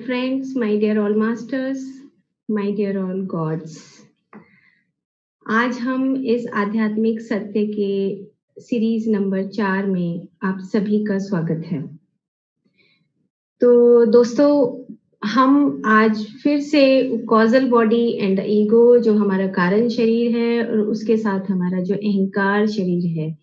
friends, my dear all masters, my dear all gods. आज हम इस आध्यात्मिक सत्य के सीरीज नंबर 4 में आप सभी का स्वागत है। तो दोस्तों, हम आज फिर से कॉजल बॉडी एंड ईगो, जो हमारा कारण शरीर है और उसके साथ हमारा जो अहंकार शरीर है,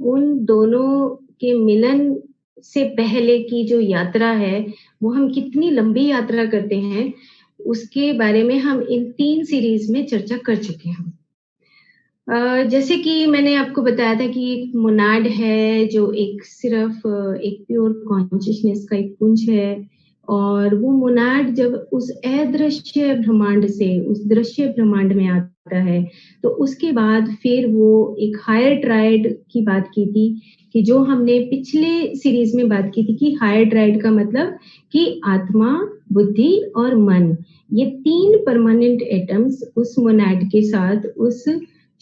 उन दोनों के मिलन से पहले की जो यात्रा है, वो हम कितनी लंबी यात्रा करते हैं, उसके बारे में हम इन 3 सीरीज में चर्चा कर चुके हैं। जैसे कि मैंने आपको बताया था कि एक मोनाड है जो एक सिर्फ एक प्योर कॉन्शियसनेस का एक पुंज है, और वो मोनाड जब उस अदृश्य ब्रह्मांड से उस दृश्य ब्रह्मांड में आता है, तो उसके बाद फिर वो एक हायर ट्राइड की बात की थी कि जो हमने पिछले सीरीज में बात की थी कि हायर ट्राइड का मतलब कि आत्मा, बुद्धि और मन, ये 3 परमानेंट एटम्स उस मोनाड के साथ, उस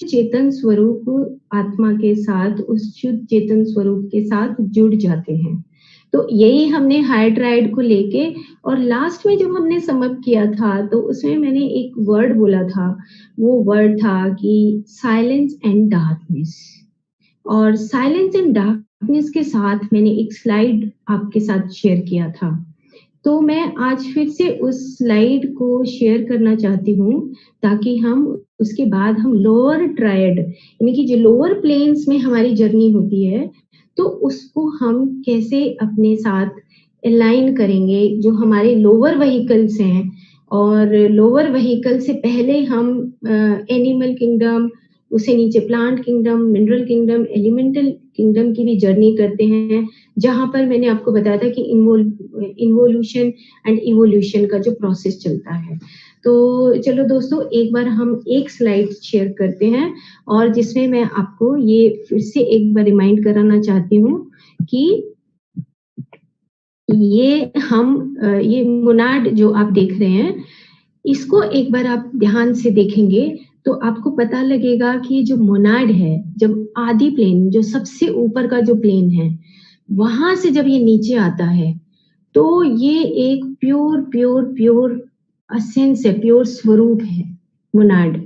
चेतन स्वरूप आत्मा के साथ, उस शुद्ध चेतन स्वरूप के साथ जुड़ जाते हैं। तो यही हमने हायर ट्राइड को लेके, और लास्ट में जब हमने समअप किया था तो उसमें मैंने एक वर्ड बोला था, वो वर्ड था कि साइलेंस एंड डार्कनेस। और साइलेंस एंड डार्कनेस के साथ मैंने एक स्लाइड आपके साथ शेयर किया था। तो मैं आज फिर से उस स्लाइड को शेयर करना चाहती हूँ, ताकि हम उसके बाद हम लोअर ट्रायड, यानी कि जो लोअर प्लेन्स में हमारी जर्नी होती है, तो उसको हम कैसे अपने साथ अलाइन करेंगे, जो हमारे लोअर व्हीकल्स हैं। और लोअर व्हीकल से पहले हम एनिमल किंगडम, उससे नीचे plant kingdom, mineral kingdom, elemental kingdom की भी जर्नी करते हैं, जहां पर मैंने आपको बताया था कि इन्वोल्यूशन एंड इवोल्यूशन का जो प्रोसेस चलता है। तो चलो दोस्तों, एक बार हम एक स्लाइड शेयर करते हैं, और जिसमें मैं आपको ये फिर से एक बार रिमाइंड कराना चाहती हूँ कि ये मोनाड जो आप देख रहे हैं, इसको एक बार आप ध्यान से देखेंगे तो आपको पता लगेगा कि जो मोनाड है, जब आदि प्लेन, जो सबसे ऊपर का जो प्लेन है, वहां से जब ये नीचे आता है, तो ये एक प्योर प्योर प्योर असेंस है, प्योर स्वरूप है मोनाड।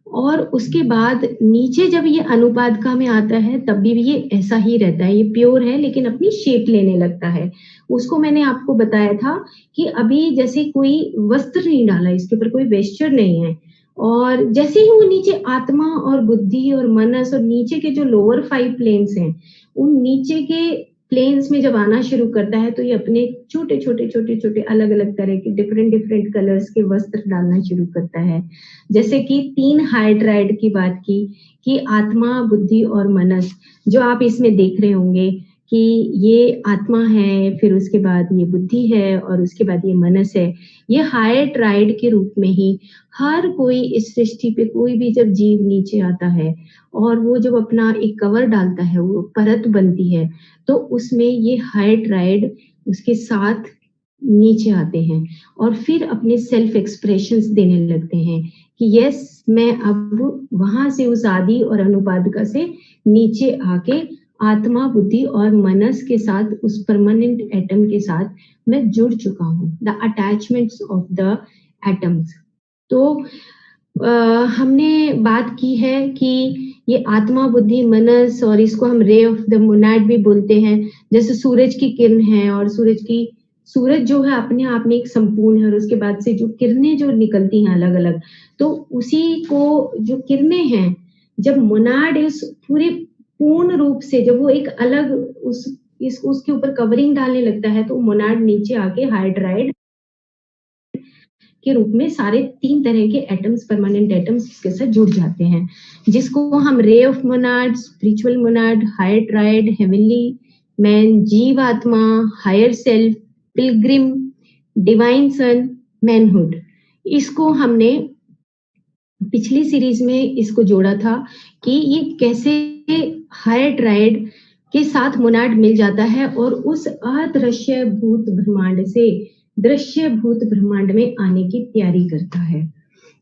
और उसके बाद नीचे जब ये अनुपादका में आता है, तब भी ये ऐसा ही रहता है, ये प्योर है लेकिन अपनी शेप लेने लगता है। उसको मैंने आपको बताया था कि अभी जैसे कोई वस्त्र नहीं डाला, इसके ऊपर कोई वेस्चर नहीं है, और जैसे ही वो नीचे आत्मा और बुद्धि और मनस और नीचे के जो लोअर 5 प्लेन्स हैं, उन नीचे के प्लेन्स में जब आना शुरू करता है, तो ये अपने छोटे छोटे छोटे छोटे अलग अलग तरह के डिफरेंट डिफरेंट कलर्स के वस्त्र डालना शुरू करता है। जैसे कि 3 हायर ट्राइड की बात की कि आत्मा, बुद्धि और मनस, जो आप इसमें देख रहे होंगे कि ये आत्मा है, फिर उसके बाद ये बुद्धि है, और उसके बाद ये मनस है। ये हायर ट्राइड के रूप में ही हर कोई इस सृष्टि पे, कोई भी जब जीव नीचे आता है और वो जब अपना एक कवर डालता है, वो परत बनती है, तो उसमें ये हायर ट्राइड उसके साथ नीचे आते हैं और फिर अपने सेल्फ एक्सप्रेशंस देने लगते हैं कि यस, मैं अब वहां से उस आदि और अनुपादका से नीचे आके आत्मा, बुद्धि और मनस के साथ, उस परमानेंट एटम के साथ मैं जुड़ चुका हूँ, the attachments of the atoms. तो हमने बात की है कि ये आत्मा, बुद्धि, मनस, और इसको हम रे ऑफ द मोनाड भी बोलते हैं। जैसे सूरज की किरण है, और सूरज जो है अपने आप में एक संपूर्ण है, और उसके बाद से जो किरणें जो निकलती हैं अलग अलग, तो उसी को जो किरणें हैं, जब मोनाड इस पूरे पूर्ण रूप से, जब वो एक अलग उसके ऊपर कवरिंग डालने लगता है, तो मोनाड नीचे आके हाइड्राइड के रूप में सारे 3 तरह के एटम्स, परमानेंट एटम्स उसके साथ जुड़ जाते हैं, जिसको हम ray of monad, spiritual monad, higher triad, heavenly man, जीव आत्मा, higher self, pilgrim, divine son, manhood, इसको हमने पिछली सीरीज में इसको जोड़ा था कि ये कैसे हायर ट्राइड के साथ मोनाड मिल जाता है और उस अदृश्य भूत ब्रह्मांड से दृश्य भूत ब्रह्मांड में आने की तैयारी करता है।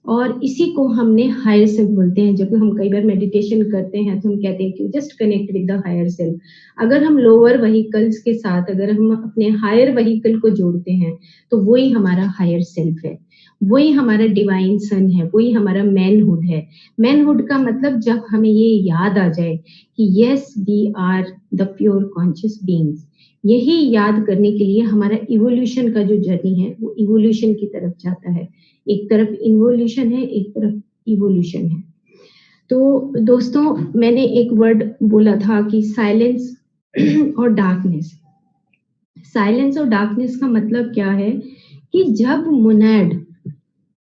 और इसी को हमने हायर सेल्फ बोलते हैं। जब हम कई बार मेडिटेशन करते हैं तो हम कहते हैं कि just connect with the higher self. अगर हम लोअर व्हीकल्स के साथ अगर हम अपने हायर व्हीकल को जोड़ते हैं तो वही हमारा हायर सेल्फ है, वही हमारा डिवाइन सन है, वही हमारा मैनहुड है। मैनहुड का मतलब जब हमें ये याद आ जाए कि yes we are the pure conscious beings, यही याद करने के लिए हमारा इवोल्यूशन का जो जर्नी है वो इवोल्यूशन की तरफ जाता है। एक तरफ इन्वोल्यूशन है, एक तरफ इवोल्यूशन है। तो दोस्तों, मैंने एक वर्ड बोला था कि साइलेंस और डार्कनेस। साइलेंस और डार्कनेस का मतलब क्या है कि जब मोनैड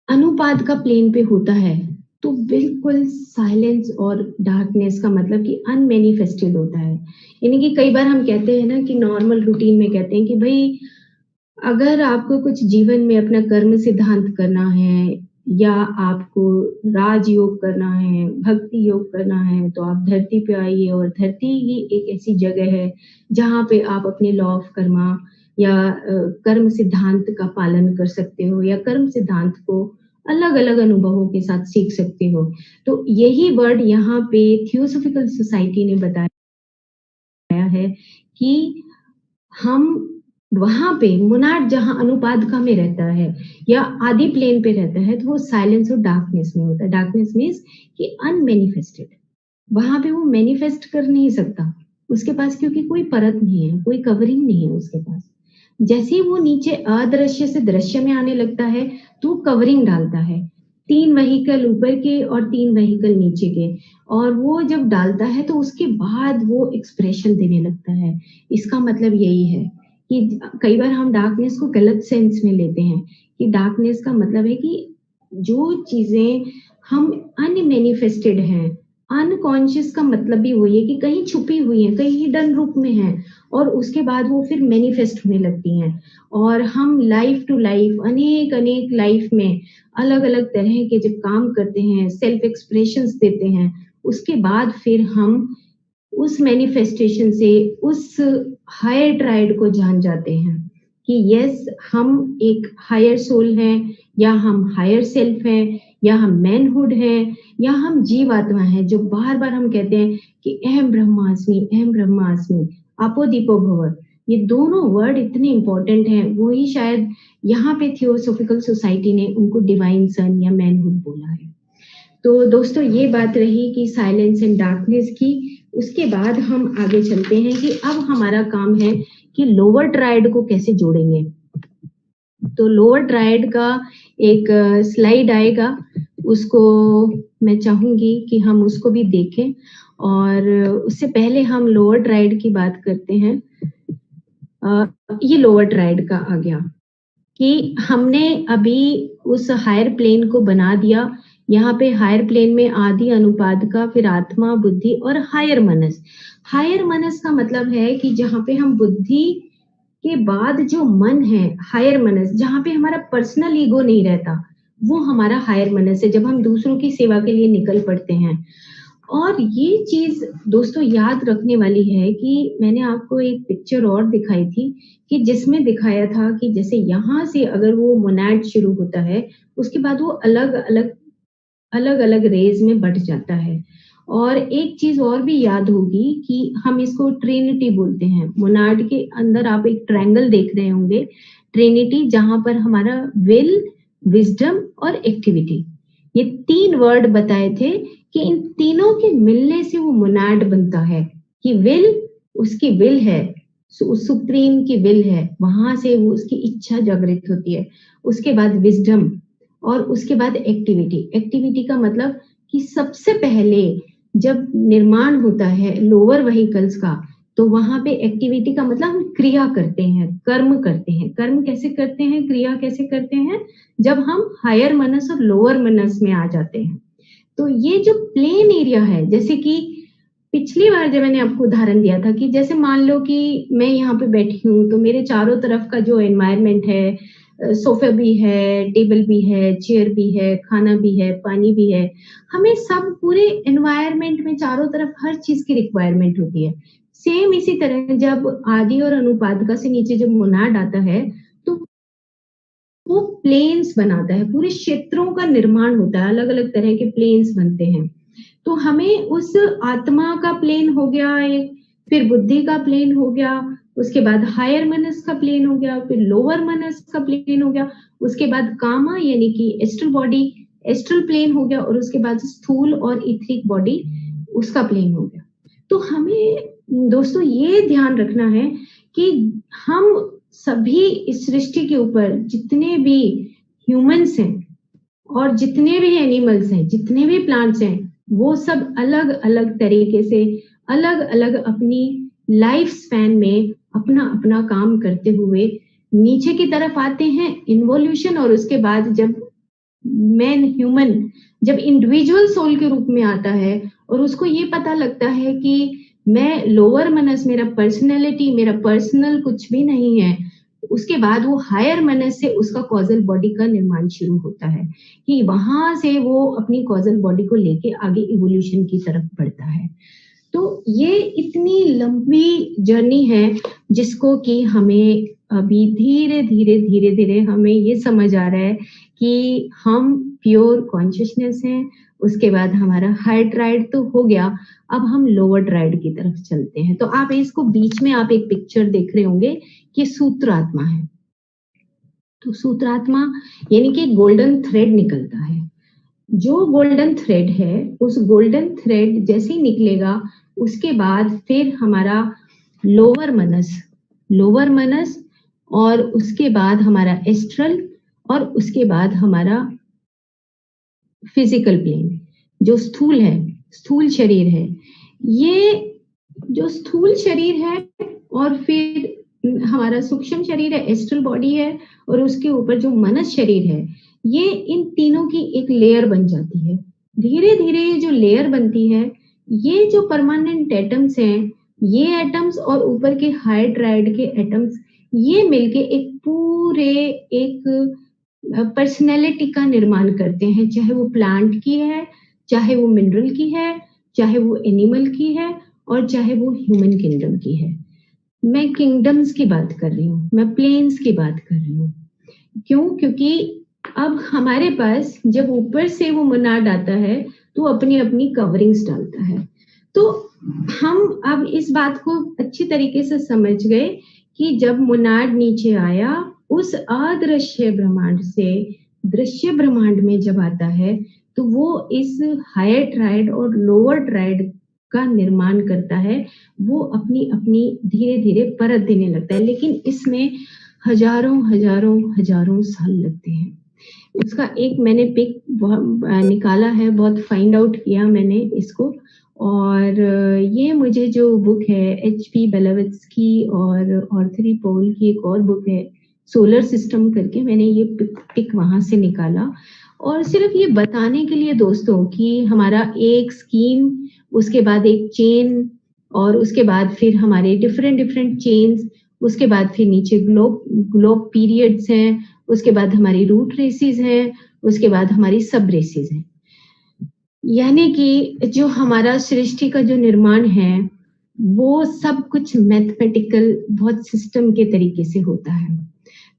अनुपात का प्लेन पे होता है तो बिल्कुल साइलेंस और डार्कनेस का मतलब कि अनमैनिफेस्टेड होता है। यानी कि कई बार हम कहते हैं ना कि नॉर्मल रूटीन में कहते हैं कि भाई अगर आपको कुछ जीवन में अपना कर्म सिद्धांत करना है या आपको राजयोग करना है, भक्ति योग करना है, तो आप धरती पे आइए। और धरती ही एक ऐसी जगह है जहाँ पे आप अपने लॉ ऑफ कर्मा या कर्म सिद्धांत का पालन कर सकते हो या कर्म सिद्धांत को अलग-अलग अनुभवों के साथ सीख सकते हो। तो यही वर्ड यहाँ पे थियोसॉफिकल सोसाइटी ने बताया है कि हम वहाँ पे मोनाड जहाँ अनुपादका में रहता है या आदि प्लेन पे रहता है तो वो साइलेंस और डार्कनेस में होता है। डार्कनेस मीन्स कि अनमैनिफेस्टेड, वहाँ पे वो मैनिफेस्ट कर नहीं सकता उसके पास, क्योंकि कोई परत नहीं है, कोई कवरिंग नहीं है उसके पास। जैसे ही वो नीचे अदृश्य से दृश्य में आने लगता है तो कवरिंग डालता है, 3 व्हीकल ऊपर के और 3 व्हीकल नीचे के, और वो जब डालता है तो उसके बाद वो एक्सप्रेशन देने लगता है। इसका मतलब यही है कि कई बार हम डार्कनेस को गलत सेंस में लेते हैं कि डार्कनेस का मतलब है कि जो चीजें हम अनमैनिफेस्टेड हैं, अनकॉन्शियस का मतलब भी वही है कि कहीं छुपी हुई है, कहीं हिडन रूप में है, और उसके बाद वो फिर मैनिफेस्ट होने लगती हैं। और हम लाइफ टू लाइफ अनेक अनेक लाइफ में अलग अलग तरह के जब काम करते हैं, सेल्फ एक्सप्रेशंस देते हैं, उसके बाद फिर हम उस मैनिफेस्टेशन से उस हायर ट्राइड को जान जाते हैं कि यस हम एक हायर सोल हैं, या हम हायर सेल्फ हैं, या हम मैनहुड हैं, या हम जीवात्मा हैं। जो बार बार हम कहते हैं कि अहम ब्रह्मास्मि, अहम ब्रह्मास्मि, आपो दीपो भव, ये दोनों वर्ड इतने इंपॉर्टेंट हैं। वही शायद यहाँ पे थियोसॉफिकल सोसाइटी ने उनको डिवाइन सन या मैनहुड बोला है। तो दोस्तों, ये बात रही कि साइलेंस एंड डार्कनेस की। उसके बाद हम आगे चलते हैं कि अब हमारा काम है कि लोअर ट्राइड को कैसे जोड़ेंगे। तो लोअर ट्राइड का एक स्लाइड आएगा, उसको मैं चाहूंगी कि हम उसको भी देखें। और उससे पहले हम लोअर ट्राइड की बात करते हैं। ये लोअर ट्राइड का आ गया कि हमने अभी उस हायर प्लेन को बना दिया। यहाँ पे हायर प्लेन में आदि अनुपाद का, फिर आत्मा, बुद्धि और हायर मनस। हायर मनस का मतलब है कि जहाँ पे हम बुद्धि के बाद जो मन है, हायर मनस, जहाँ पे हमारा पर्सनल ईगो नहीं रहता, वो हमारा हायर मनस है, जब हम दूसरों की सेवा के लिए निकल पड़ते हैं। और ये चीज दोस्तों याद रखने वाली है कि मैंने आपको एक पिक्चर और दिखाई थी कि जिसमें दिखाया था कि जैसे यहाँ से अगर वो मोनैड शुरू होता है, उसके बाद वो अलग अलग रेज में बट जाता है। और एक चीज और भी याद होगी कि हम इसको ट्रिनिटी बोलते हैं। मोनाड के अंदर आप एक ट्रायंगल देख रहे होंगे, ट्रिनिटी, जहां पर हमारा विल, विजडम और एक्टिविटी, ये 3 वर्ड बताए थे कि इन तीनों के मिलने से वो मोनाड बनता है। कि विल, उसकी विल है, सुप्रीम की विल है, वहां से वो उसकी इच्छा जागृत होती है। उसके बाद विजडम, और उसके बाद एक्टिविटी। एक्टिविटी का मतलब कि सबसे पहले जब निर्माण होता है लोअर व्हीकल्स का, तो वहां पे एक्टिविटी का मतलब हम क्रिया करते हैं, कर्म करते हैं। कर्म कैसे करते हैं, क्रिया कैसे करते हैं, जब हम हायर मनस और लोअर मनस में आ जाते हैं। तो ये जो प्लेन एरिया है, जैसे कि पिछली बार जब मैंने आपको उदाहरण दिया था कि जैसे मान लो कि मैं यहाँ पे बैठी हूँ तो मेरे चारों तरफ का जो एनवायरनमेंट है, सोफा भी है, टेबल भी है, चेयर भी है, खाना भी है, पानी भी है, हमें सब पूरे एनवायरनमेंट में चारों तरफ हर चीज की रिक्वायरमेंट होती है। सेम इसी तरह जब आदि और अनुपादका से नीचे जब मोनाड आता है तो वो प्लेन्स बनाता है, पूरे क्षेत्रों का निर्माण होता है, अलग अलग तरह के प्लेन्स बनते हैं। तो हमें उस आत्मा का प्लेन हो गया एक, फिर बुद्धि का प्लेन हो गया, उसके बाद हायर मनस का प्लेन हो गया, फिर लोअर मनस का प्लेन हो गया, उसके बाद कामा यानी कि एस्ट्रल बॉडी, एस्ट्रल प्लेन हो गया, और उसके बाद स्थूल और इथरिक बॉडी उसका प्लेन हो गया। तो हमें दोस्तों ये ध्यान रखना है कि हम सभी इस सृष्टि के ऊपर जितने भी ह्यूमंस हैं और जितने भी एनिमल्स हैं, जितने भी प्लांट्स हैं, वो सब अलग अलग तरीके से अलग अलग अपनी लाइफ स्पैन में अपना अपना काम करते हुए नीचे की तरफ आते हैं इन्वोल्यूशन, और उसके बाद जब मैन ह्यूमन जब इंडिविजुअल सोल के रूप में आता है और उसको ये पता लगता है कि मैं लोअर मनस, मेरा पर्सनैलिटी, मेरा पर्सनल कुछ भी नहीं है, उसके बाद वो हायर मनस से उसका कॉजल बॉडी का निर्माण शुरू होता है कि वहां से वो अपनी कॉजल बॉडी को लेके आगे इवोल्यूशन की तरफ बढ़ता है। तो ये इतनी लंबी जर्नी है जिसको कि हमें अभी धीरे धीरे धीरे धीरे हमें ये समझ आ रहा है कि हम प्योर कॉन्शियसनेस हैं, उसके बाद हमारा हायर ट्राइड तो हो गया, अब हम लोअर ट्राइड की तरफ चलते हैं। तो आप इसको बीच में आप एक पिक्चर देख रहे होंगे कि सूत्रात्मा है। तो सूत्रात्मा यानी कि गोल्डन थ्रेड निकलता है। जो गोल्डन थ्रेड है, उस गोल्डन थ्रेड जैसे ही निकलेगा उसके बाद फिर हमारा लोअर मनस, लोअर मनस, और उसके बाद हमारा एस्ट्रल, और उसके बाद हमारा फिजिकल प्लेन जो स्थूल है, स्थूल शरीर है। ये जो स्थूल शरीर है और फिर हमारा सूक्ष्म शरीर है, एस्ट्रल बॉडी है, और उसके ऊपर जो मनस शरीर है, ये इन तीनों की एक लेयर बन जाती है। धीरे धीरे ये जो लेयर बनती है, ये जो परमानेंट एटम्स हैं, ये एटम्स और ऊपर के हायर ट्राइड के एटम्स, ये मिलके एक पूरे एक पर्सनैलिटी का निर्माण करते हैं, चाहे वो प्लांट की है, चाहे वो मिनरल की है, चाहे वो एनिमल की है, और चाहे वो ह्यूमन किंगडम की है। मैं किंगडम्स की बात कर रही हूँ, मैं प्लेन्स की बात कर रही हूँ। क्यों? क्योंकि अब हमारे पास जब ऊपर से वो मोनाड आता है तो अपनी अपनी कवरिंग्स डालता है। तो हम अब इस बात को अच्छी तरीके से समझ गए कि जब मोनाड नीचे आया, उस अदृश्य ब्रह्मांड से दृश्य ब्रह्मांड में जब आता है, तो वो इस हायर ट्राइड और लोअर ट्राइड का निर्माण करता है। वो अपनी अपनी धीरे धीरे परत देने लगता है, लेकिन इसमें हजारों हजारों हजारों साल लगते हैं। उसका एक मैंने पिक निकाला है, बहुत फाइंड आउट किया मैंने इसको, और ये मुझे जो बुक है HP बेलाविट्स्की और ऑर्थरी पोल की एक और बुक है सोलर सिस्टम करके, मैंने ये पिक वहां से निकाला, और सिर्फ ये बताने के लिए दोस्तों कि हमारा एक स्कीम, उसके बाद एक चेन, और उसके बाद फिर हमारे डिफरेंट डिफरेंट चेन्स, उसके बाद फिर नीचे ग्लोब पीरियड्स हैं, उसके बाद हमारी रूट रेसिस हैं, उसके बाद हमारी सब रेसिस हैं। यानी कि जो हमारा सृष्टि का जो निर्माण है वो सब कुछ मैथमेटिकल बहुत सिस्टम के तरीके से होता है।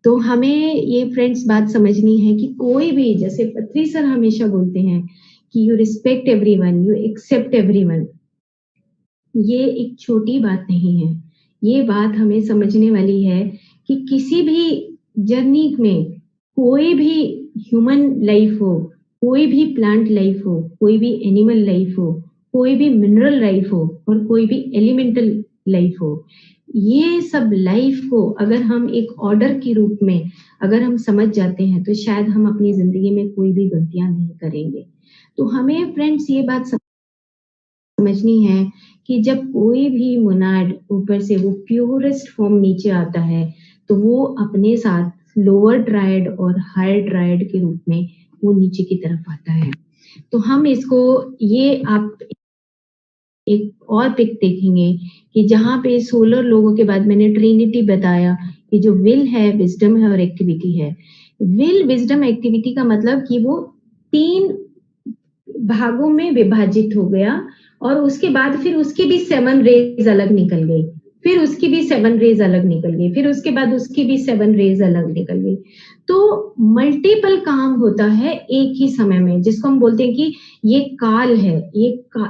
तो हमें ये फ्रेंड्स बात समझनी है कि कोई भी, जैसे पत्री सर हमेशा बोलते हैं कि you respect everyone, you accept everyone, ये एक छोटी बात नहीं है। ये बात हमें समझने वाली है कि किसी भी जर्नी में कोई भी ह्यूमन लाइफ हो, कोई भी प्लांट लाइफ हो, कोई भी एनिमल लाइफ हो, कोई भी मिनरल लाइफ हो, और कोई भी एलिमेंटल लाइफ हो, ये सब लाइफ को अगर हम एक ऑर्डर के रूप में अगर हम समझ जाते हैं तो शायद हम अपनी जिंदगी में कोई भी गलतियां नहीं करेंगे। तो हमें फ्रेंड्स ये बात समझनी है कि जब कोई भी मोनाड ऊपर से वो प्योरेस्ट फॉर्म नीचे आता है, तो वो अपने साथ लोअर ट्राइड और हायर ट्राइड के रूप में वो नीचे की तरफ आता है। तो हम इसको, ये आप एक और पिक देखेंगे कि जहाँ पे सोलर लोगों के बाद मैंने ट्रिनिटी बताया कि जो विल है, विजडम है और एक्टिविटी है। विल, विजडम, एक्टिविटी का मतलब कि वो 3 भागों में विभाजित हो गया, और उसके बाद फिर उसकी भी 7 रेज अलग निकल गई। फिर उसकी भी 7 रेज अलग निकल गई, फिर उसके बाद उसकी भी 7 रेज अलग निकल गई। तो मल्टीपल काम होता है एक ही समय में, जिसको हम बोलते हैं कि ये काल है।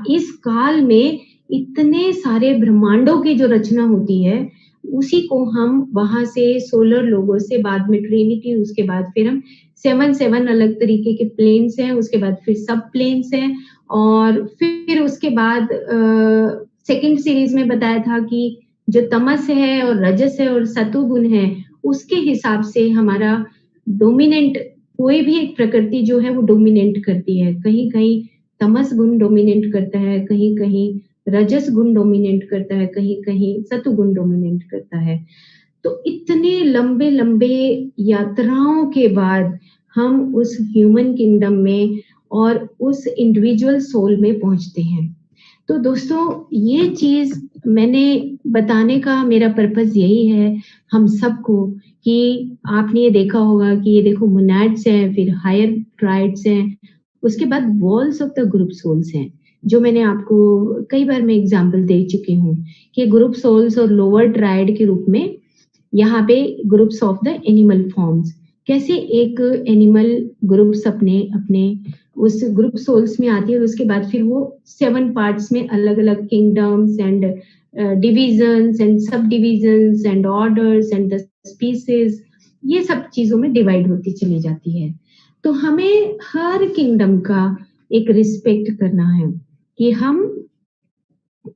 इस काल में इतने सारे ब्रह्मांडों की जो रचना होती है, उसी को हम वहां से सोलर लोगों से, बाद में ट्रिनिटी, उसके बाद फिर हम 7 अलग तरीके के प्लेन्स हैं, उसके बाद फिर सब प्लेन्स हैं, और फिर उसके बाद सेकंड सीरीज में बताया था कि जो तमस है और रजस है और सतुगुण है, उसके हिसाब से हमारा डोमिनेंट, कोई भी एक प्रकृति जो है वो डोमिनेंट करती है। कहीं कहीं तमस गुण डोमिनेंट करता है, कहीं कहीं रजस गुण डोमिनेंट करता है, कहीं कहीं सतुगुण डोमिनेंट करता है। तो इतने लंबे लंबे यात्राओं के बाद हम उस ह्यूमन किंगडम में और उस इंडिविजुअल सोल में पहुंचते हैं। तो दोस्तों, ये चीज मैंने बताने का मेरा पर्पस यही है हम सबको, कि आपने ये देखा होगा कि ये देखो मोनाड्स हैं, फिर हायर ट्राइड्स हैं, उसके बाद walls of the group souls हैं, जो मैंने आपको कई बार मैं एग्जाम्पल दे चुकी हूँ कि ग्रुप सोल्स और लोअर ट्राइड के रूप में यहाँ पे groups of the animal forms, कैसे एक एनिमल ग्रुप्स अपने अपने उस ग्रुप सोल्स में आती है, और उसके बाद फिर वो 7 पार्ट्स में अलग अलग किंगडम्स एंड डिविजन्स एंड सब divisions and orders and the species, ये सब चीजों में डिवाइड होती चली जाती है। तो हमें हर किंगडम का एक रिस्पेक्ट करना है, कि हम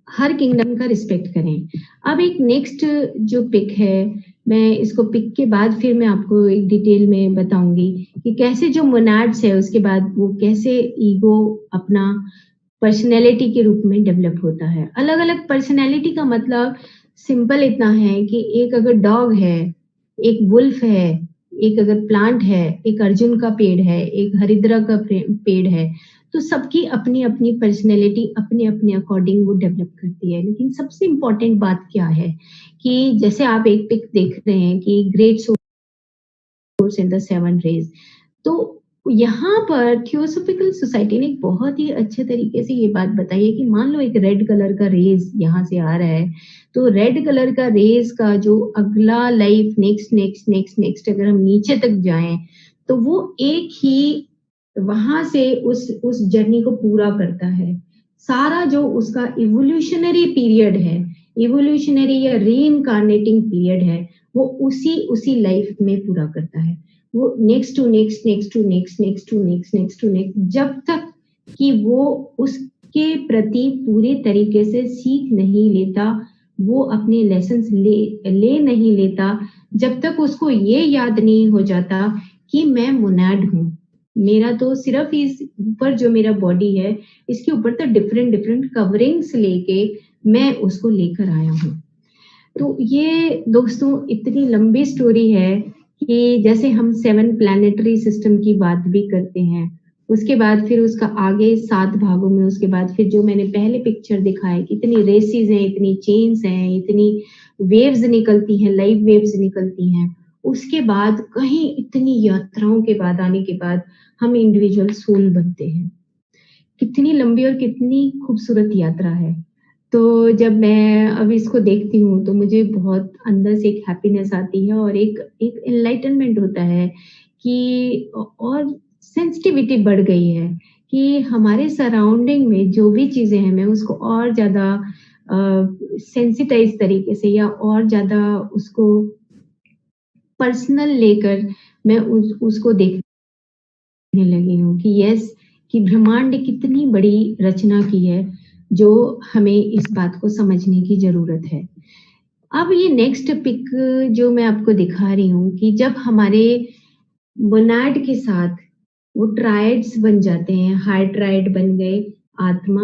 हर किंगडम का रिस्पेक्ट करें। अब एक नेक्स्ट जो पिक है, मैं इसको पिक के बाद फिर मैं आपको एक डिटेल में बताऊंगी कि कैसे जो मोनाड्स है उसके बाद वो कैसे ईगो अपना पर्सनैलिटी के रूप में डेवलप होता है। अलग अलग पर्सनैलिटी का मतलब सिंपल इतना है कि एक अगर डॉग है, एक वुल्फ है, एक अगर प्लांट है, एक अर्जुन का पेड़ है, एक हरिद्रा का पेड़ है, तो सबकी अपनी अपनी पर्सनैलिटी अपने अपने अकॉर्डिंग वो डेवलप करती है। लेकिन सबसे इम्पोर्टेंट बात क्या है कि जैसे आप एक पिक देख रहे हैं कि great source in the 7 rays, तो यहाँ पर थियोसॉफिकल सोसाइटी ने एक बहुत ही अच्छे तरीके से ये बात बताई है कि मान लो एक रेड कलर का रेज यहाँ से आ रहा है, तो रेड कलर का रेज का जो अगला life next next next next अगर हम नीचे तक जाएं, तो वो एक ही वहां से उस जर्नी को पूरा करता है। सारा जो उसका इवोल्यूशनरी पीरियड है, इवोल्यूशनरी या रीइंकार्नेटिंग पीरियड है, वो उसी उसी लाइफ में पूरा करता है। वो next to next next to next next to next next to next, जब तक कि वो उसके प्रति पूरे तरीके से सीख नहीं लेता, वो अपने लेसन्स ले नहीं लेता, जब तक उसको ये याद नहीं हो जाता कि मैं मोनाड हूँ, मेरा तो सिर्फ इस ऊपर जो मेरा बॉडी है, इसके ऊपर तो डिफरेंट डिफरेंट कवरिंग्स लेके मैं उसको लेकर आया हूँ। तो ये दोस्तों इतनी लंबी स्टोरी है कि जैसे हम 7 प्लैनेटरी सिस्टम की बात भी करते हैं, उसके बाद फिर उसका आगे 7 भागों में, उसके बाद फिर जो मैंने पहले पिक्चर दिखाया कि इतनी रेसिस हैं, इतनी चेन्स हैं, इतनी वेव्स निकलती हैं, लाइव वेव्स निकलती हैं, उसके बाद कहीं इतनी यात्राओं के बाद आने के बाद हम इंडिविजुअल सोल बनते हैं। कितनी लंबी और कितनी खूबसूरत यात्रा है। तो जब मैं अब इसको देखती हूँ तो मुझे बहुत अंदर से एक हैप्पीनेस आती है और एक एक एनलाइटनमेंट होता है कि और सेंसिटिविटी बढ़ गई है कि हमारे सराउंडिंग में जो भी चीजें हैं, मैं उसको और ज्यादा सेंसिटाइज तरीके से या और ज्यादा उसको पर्सनल लेकर मैं उसको देखने लगी हूँ कि यस, कि ब्रह्मांड कितनी बड़ी रचना की है, जो हमें इस बात को समझने की जरूरत है। अब ये नेक्स्ट पिक जो मैं आपको दिखा रही हूँ कि जब हमारे मोनाड के साथ वो ट्राइड्स बन जाते हैं, हाई ट्राइड बन गए आत्मा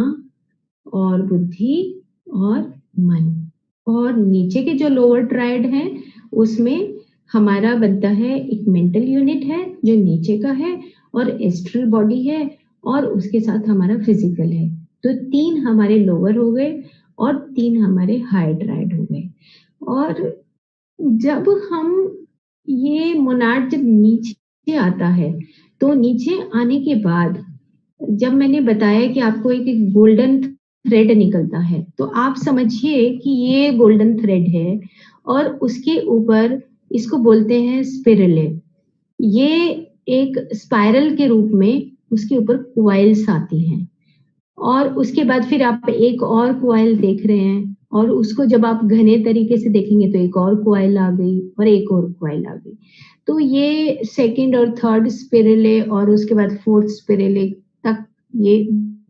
और बुद्धि और मन, और नीचे के जो लोअर ट्राइड है उसमें हमारा बनता है एक मेंटल यूनिट है जो नीचे का है, और एस्ट्रल बॉडी है, और उसके साथ हमारा फिजिकल है। तो 3 हमारे लोअर हो गए और 3 हमारे हाई ट्राइड हो गए। और जब हम ये मोनाड जब नीचे आता है, तो नीचे आने के बाद जब मैंने बताया कि आपको एक गोल्डन थ्रेड निकलता है। तो आप समझिए कि ये गोल्डन थ्रेड है और उसके ऊपर इसको बोलते हैं स्पिरले। ये एक स्पाइरल के रूप में उसके ऊपर कॉइल्स आती हैं और उसके बाद फिर आप एक और कॉइल देख रहे हैं और उसको जब आप घने तरीके से देखेंगे तो एक और कॉइल आ गई और एक और कॉइल आ गई। तो ये सेकंड और थर्ड स्पिरले और उसके बाद फोर्थ स्पिरले तक ये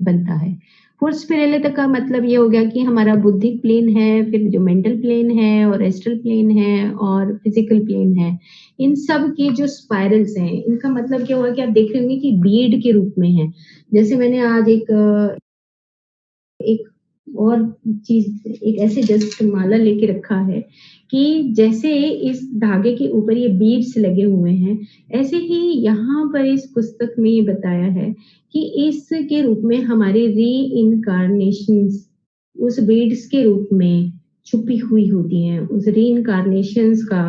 बनता है। फोर्थ स्पिरले तक का मतलब ये हो गया कि हमारा बुद्धिक प्लेन है, फिर जो मेंटल प्लेन है और एस्ट्रल प्लेन है और फिजिकल प्लेन है। इन सब के जो स्पाइरल्स हैं, इनका मतलब क्या हुआ कि आप देख रहे होंगे कि बीड के रूप में है। जैसे मैंने आज एक और चीज, एक ऐसे जस्ट माला लेके रखा है कि जैसे इस धागे के ऊपर ये बीड्स लगे हुए हैं, ऐसे ही यहाँ पर इस पुस्तक में ये बताया है कि इसके रूप में हमारे री इनकारनेशंस उस बीड्स के रूप में छुपी हुई होती हैं। उस री इनकारनेशंस का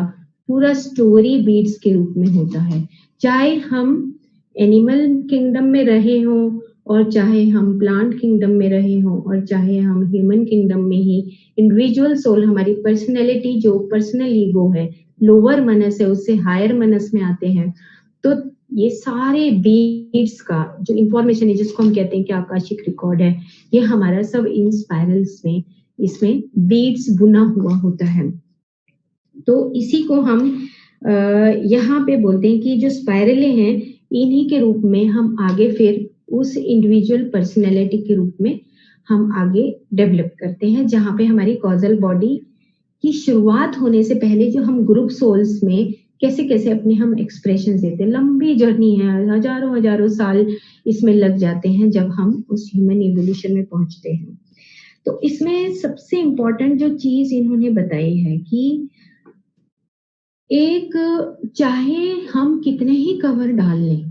पूरा स्टोरी बीड्स के रूप में होता है। चाहे हम एनिमल किंगडम में रहे हों और चाहे हम प्लांट किंगडम में रहे हों और चाहे हम ह्यूमन किंगडम में ही इंडिविजुअल सोल, हमारी पर्सनैलिटी जो पर्सनल ईगो है, लोअर मनस है, उससे हायर मनस में आते हैं। तो ये सारे बीड्स का जो इंफॉर्मेशन है, जिसको हम कहते हैं कि आकाशिक रिकॉर्ड है, ये हमारा सब इन स्पाइरल्स में, इसमें बीड्स बुना हुआ होता है। तो इसी को हम यहाँ पे बोलते हैं कि जो स्पाइरलें हैं, इन्हीं के रूप में हम आगे फिर उस इंडिविजुअल पर्सनैलिटी के रूप में हम आगे डेवलप करते हैं, जहाँ पे हमारी कॉजल बॉडी की शुरुआत होने से पहले जो हम ग्रुप सोल्स में कैसे कैसे अपने हम एक्सप्रेशन देते हैं। लंबी जर्नी है, हजारों हजारों साल इसमें लग जाते हैं जब हम उस ह्यूमन इवोल्यूशन में पहुंचते हैं। तो इसमें सबसे इम्पोर्टेंट जो चीज इन्होंने बताई है कि एक, चाहे हम कितने ही कवर डाल लें,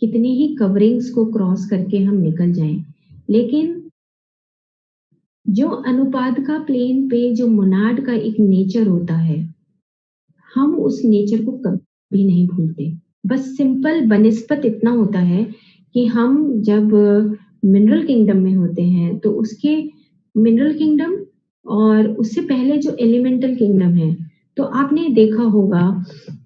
कितनी ही कवरिंग्स को क्रॉस करके हम निकल जाएं, लेकिन जो अनुपात का प्लेन पे जो मोनाड का एक नेचर होता है, हम उस नेचर को कभी नहीं भूलते। बस सिंपल बनिस्पत इतना होता है कि हम जब मिनरल किंगडम में होते हैं तो उसके मिनरल किंगडम और उससे पहले जो एलिमेंटल किंगडम है, तो आपने देखा होगा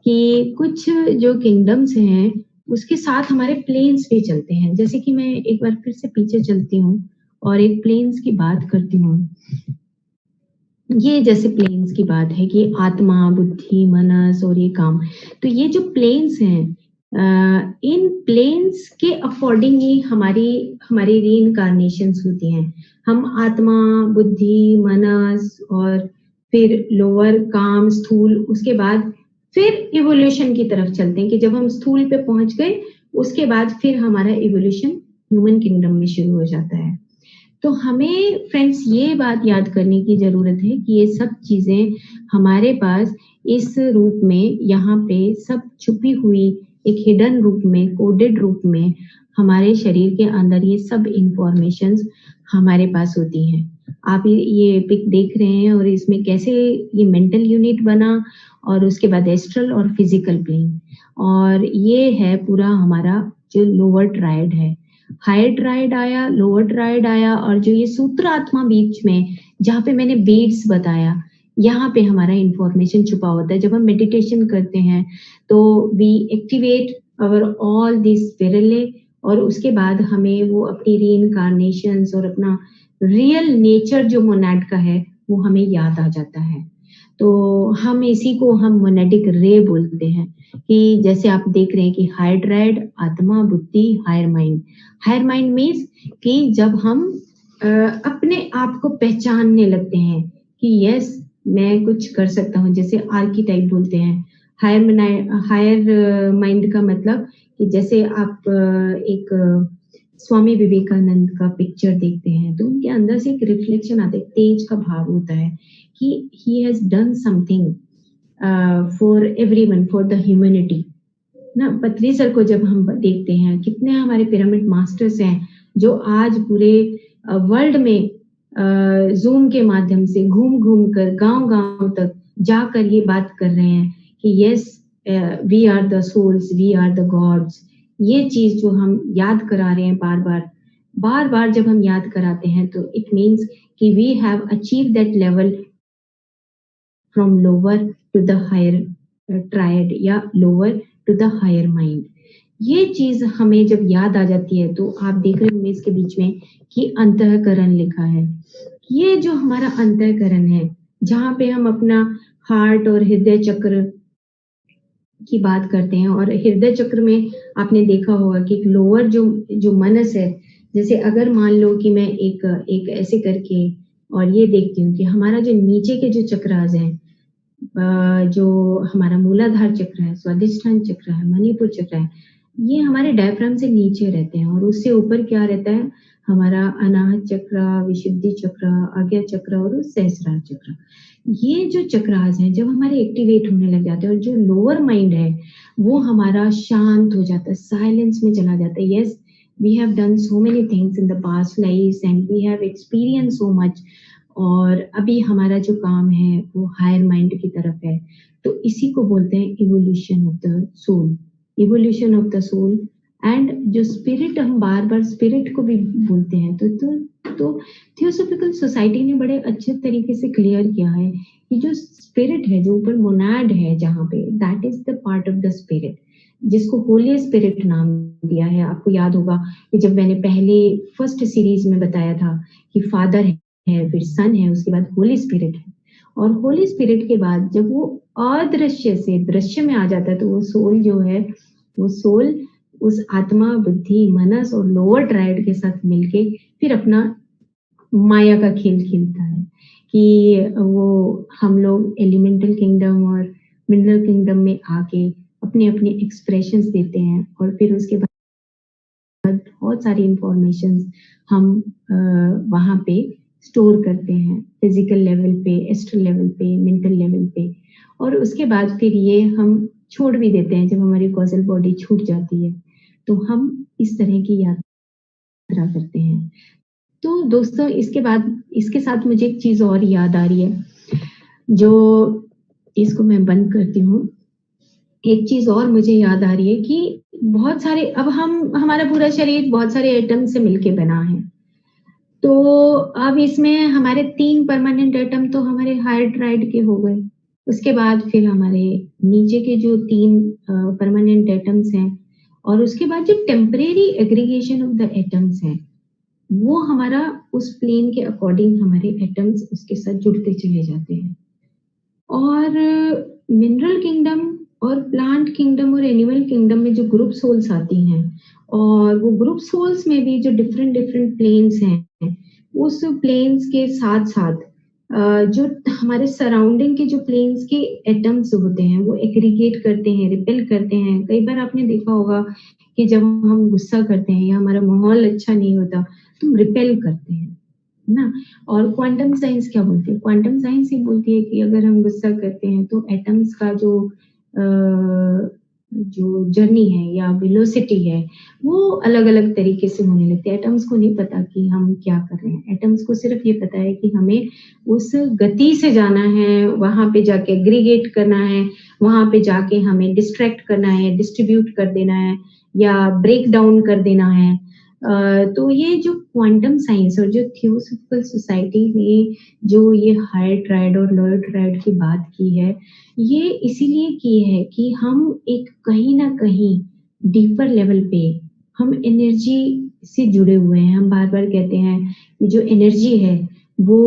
कि कुछ जो किंगडम्स हैं उसके साथ हमारे प्लेन्स भी चलते हैं। जैसे कि मैं एक बार फिर से पीछे चलती हूँ और एक प्लेन्स की बात करती हूँ। ये जैसे प्लेन्स की बात है कि आत्मा, बुद्धि, मनस और ये काम, तो ये जो प्लेन्स हैं, इन प्लेन्स के अकॉर्डिंग ही हमारी रीइंकार्नेशंस होती हैं। हम आत्मा, बुद्धि, मनस और फिर लोअर काम, स्थूल, उसके बाद फिर इवोल्यूशन की तरफ चलते हैं कि जब हम स्थूल पे पहुंच गए उसके बाद फिर हमारा इवोल्यूशन ह्यूमन किंगडम में शुरू हो जाता है। तो हमें फ्रेंड्स ये बात याद करने की जरूरत है कि ये सब चीजें हमारे पास इस रूप में यहाँ पे सब छुपी हुई एक हिडन रूप में, कोडेड रूप में हमारे शरीर के अंदर ये सब इंफॉर्मेशंस हमारे पास होती हैं। आप ये पिक देख रहे हैं और इसमें कैसे ये मेंटल यूनिट बना और उसके बाद एस्ट्रल और फिजिकल प्लेन, और ये है पूरा हमारा जो लोअर ट्रायड है। हायर ट्रायड आया, लोअर ट्रायड आया, और जो ये सूत्र आत्मा बीच में जहाँ पे मैंने बीड्स बताया, यहाँ पे हमारा इंफॉर्मेशन छुपा होता है। जब हम मेडिटेशन करते हैं तो we activate our all this spiral, और उसके बाद हमें वो अपनी रीइंकार्नेशंस और अपना रियल नेचर जो मोनाड का है वो हमें याद आ जाता है। तो हम इसी को हम मोनेडिक रे बोलते हैं कि जैसे आप देख रहे हैं कि हायर ट्रायड, आत्मा, बुद्धि, higher mind. Higher mind means कि जब हम अपने आप को पहचानने लगते हैं कि यस मैं कुछ कर सकता हूँ, जैसे आर्कीटाइप बोलते हैं। हायर माइंड का मतलब कि जैसे आप एक स्वामी विवेकानंद का पिक्चर देखते हैं तो उनके अंदर से एक रिफ्लेक्शन आता है, तेज का भाव होता है कि he has done something for everyone, for the humanity ना। पत्री सर को जब हम देखते हैं, कितने हमारे पिरामिड मास्टर्स हैं जो आज पूरे वर्ल्ड में जूम के माध्यम से घूम घूम कर गांव-गांव तक जाकर ये बात कर रहे हैं कि yes we are the souls, we are the gods. ये चीज जो हम याद करा रहे हैं बार बार, बार बार जब हम याद कराते हैं तो इट मीन्स कि we have achieve that level from lower to the higher triad या lower to the higher mind. ये चीज हमें जब याद आ जाती है तो आप देख रहे होंगे इसके बीच में कि अंतःकरण लिखा है। ये जो हमारा अंतःकरण है, जहाँ पे हम अपना हार्ट और हृदय चक्र की बात करते हैं, और हृदय चक्र में आपने देखा होगा कि एक लोअर जो जो मनस है, जैसे अगर मान लो कि मैं एक एक ऐसे करके और ये देखती हूँ कि हमारा जो नीचे के जो चक्रास हैं, जो हमारा मूलाधार चक्र है, स्वादिष्ठान चक्र है, मणिपुर चक्र है, ये हमारे डायफ्राम से नीचे रहते हैं और उससे ऊपर क्या रहता है, हमारा अनाहत चक्र, विशुद्धि चक्र, आज्ञा चक्र और सहस्रार चक्र। ये जो चक्रास हैं जब हमारे एक्टिवेट होने लग जाते हैं और जो लोअर माइंड है वो हमारा शांत हो जाता है, साइलेंस में चला जाता है। Yes, we have done so many things in the past life and we have experience so much, और अभी हमारा जो काम है वो हायर माइंड की तरफ है। तो इसी को बोलते हैं evolution of the soul, evolution of the soul. And जो स्पिरिट, हम बार बार स्पिरिट को भी बोलते हैं, तो थियोसॉफिकल सोसाइटी ने बड़े अच्छे तरीके से क्लियर किया है कि जो स्पिरिट है, जो ऊपर मोनाड है जहाँ पे, that is the part of the spirit, जिसको होली स्पिरिट नाम दिया है। आपको याद होगा कि जब मैंने पहले फर्स्ट सीरीज में बताया था कि फादर है, फिर सन है, उसके बाद होली स्पिरिट है, और होली स्पिरिट के बाद जब वो अदृश्य से दृश्य में आ जाता है तो वो सोल जो है, वो सोल उस आत्मा, बुद्धि, मनस और लोअर ट्रायड के साथ मिलके फिर अपना माया का खेल खेलता है कि वो हम लोग एलिमेंटल किंगडम और मिनरल किंगडम में आके अपने अपने एक्सप्रेशंस देते हैं, और फिर उसके बाद बहुत सारी इंफॉर्मेशन हम वहाँ पे स्टोर करते हैं, फिजिकल लेवल पे, एस्ट्रल लेवल पे, मेंटल लेवल पे, और उसके बाद फिर ये हम छोड़ भी देते हैं। जब हमारी कॉजल बॉडी छूट जाती है तो हम इस तरह की यात्रा करते हैं। तो दोस्तों, इसके बाद इसके साथ मुझे एक चीज और याद आ रही है, जो इसको मैं बंद करती हूँ। एक चीज और मुझे याद आ रही है कि बहुत सारे, अब हम, हमारा पूरा शरीर बहुत सारे एटम से मिलके बना है, तो अब इसमें हमारे 3 परमानेंट एटम तो हमारे हायर ट्राइड के हो गए। उसके बाद फिर हमारे नीचे के जो 3 परमानेंट एटम्स हैं, और उसके बाद जो temporary aggregation of the atoms हैं, वो हमारा उस प्लेन के अकॉर्डिंग हमारे एटम्स उसके साथ जुड़ते चले जाते हैं। और मिनरल किंगडम और प्लांट किंगडम और एनिमल किंगडम में जो ग्रुप सोल्स आती हैं, और वो ग्रुप सोल्स में भी जो डिफरेंट डिफरेंट प्लेन्स हैं, उस प्लेन्स के साथ साथ जो हमारे सराउंडिंग के जो प्लेन्स के एटम्स होते हैं वो एग्रीगेट करते हैं, रिपेल करते हैं। कई बार आपने देखा होगा कि जब हम गुस्सा करते हैं या हमारा माहौल अच्छा नहीं होता तो हम रिपेल करते हैं ना। और क्वांटम साइंस क्या बोलती है? क्वांटम साइंस ये बोलती है कि अगर हम गुस्सा करते हैं तो एटम्स का जो जर्नी है या वेलोसिटी है वो अलग अलग तरीके से होने लगती है। एटम्स को नहीं पता कि हम क्या कर रहे हैं, एटम्स को सिर्फ ये पता है कि हमें उस गति से जाना है, वहां पे जाके एग्रीगेट करना है, वहां पे जाके हमें डिस्ट्रैक्ट करना है, डिस्ट्रीब्यूट कर देना है या ब्रेक डाउन कर देना है। तो ये जो क्वांटम साइंस और जो थियोसॉफिकल सोसाइटी ने जो ये हायर ट्रायड और लोअर ट्रायड की बात की है, ये इसीलिए की है कि हम एक कहीं ना कहीं डीपर लेवल पे हम एनर्जी से जुड़े हुए हैं। हम बार बार कहते हैं कि जो एनर्जी है वो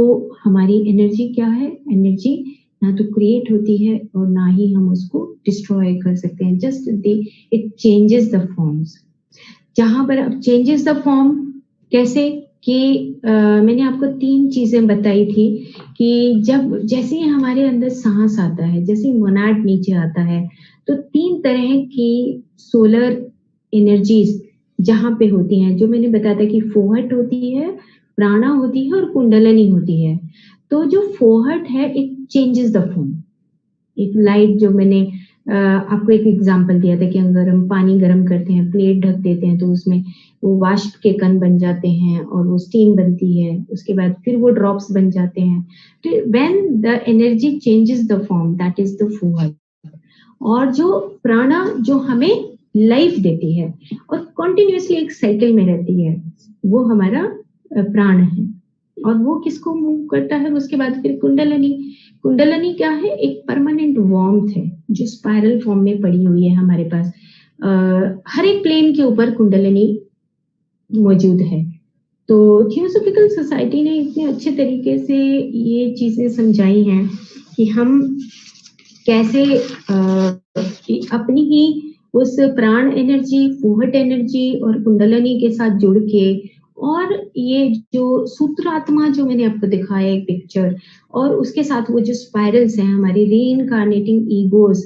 हमारी एनर्जी क्या है? एनर्जी ना तो क्रिएट होती है और ना ही हम उसको डिस्ट्रॉय कर सकते हैं। Just it changes the forms. जहां पर अब चेंजेस द फॉर्म कैसे कि मैंने आपको 3 चीजें बताई थी कि जब जैसे ही हमारे अंदर सांस आता है, जैसे ही मोनाड नीचे आता है, तो 3 तरह की सोलर एनर्जीज जहां पे होती हैं, जो मैंने बताया था कि फोहट होती है, प्राणा होती है और कुंडलनी होती है। तो जो फोहट है इट चेंजेस द फॉर्म। एक लाइट, जो मैंने आपको एक एग्जांपल दिया था कि अगर हम पानी गर्म करते हैं, प्लेट ढक देते हैं तो उसमें वो वाष्प के कण बन जाते हैं और वो स्टीम बनती है, उसके बाद फिर वो ड्रॉप्स बन जाते हैं। तो when the energy changes the form, that is the fohat. और जो प्राणा, जो हमें लाइफ देती है और कॉन्टिन्यूसली एक साइकिल में रहती है, वो हमारा प्राण है। और वो किसको मूव करता है उसके बाद फिर कुंडलनी। कुंडलनी क्या है? एक परमानेंट वार्मथ है जो स्पाइरल फॉर्म में पड़ी हुई है हमारे पास। हर एक प्लेन के ऊपर कुंडलनी मौजूद है। तो थियोसॉफिकल सोसाइटी ने इतने अच्छे तरीके से ये चीजें समझाई हैं कि हम कैसे अपनी ही उस प्राण एनर्जी, फूहट एनर्जी और कुंडलनी के साथ जुड़ के, और ये जो सूत्रात्मा जो मैंने आपको दिखाया एक पिक्चर, और उसके साथ वो जो स्पाइरल्स हैं हमारी रीइंकार्नेटिंग ईगोज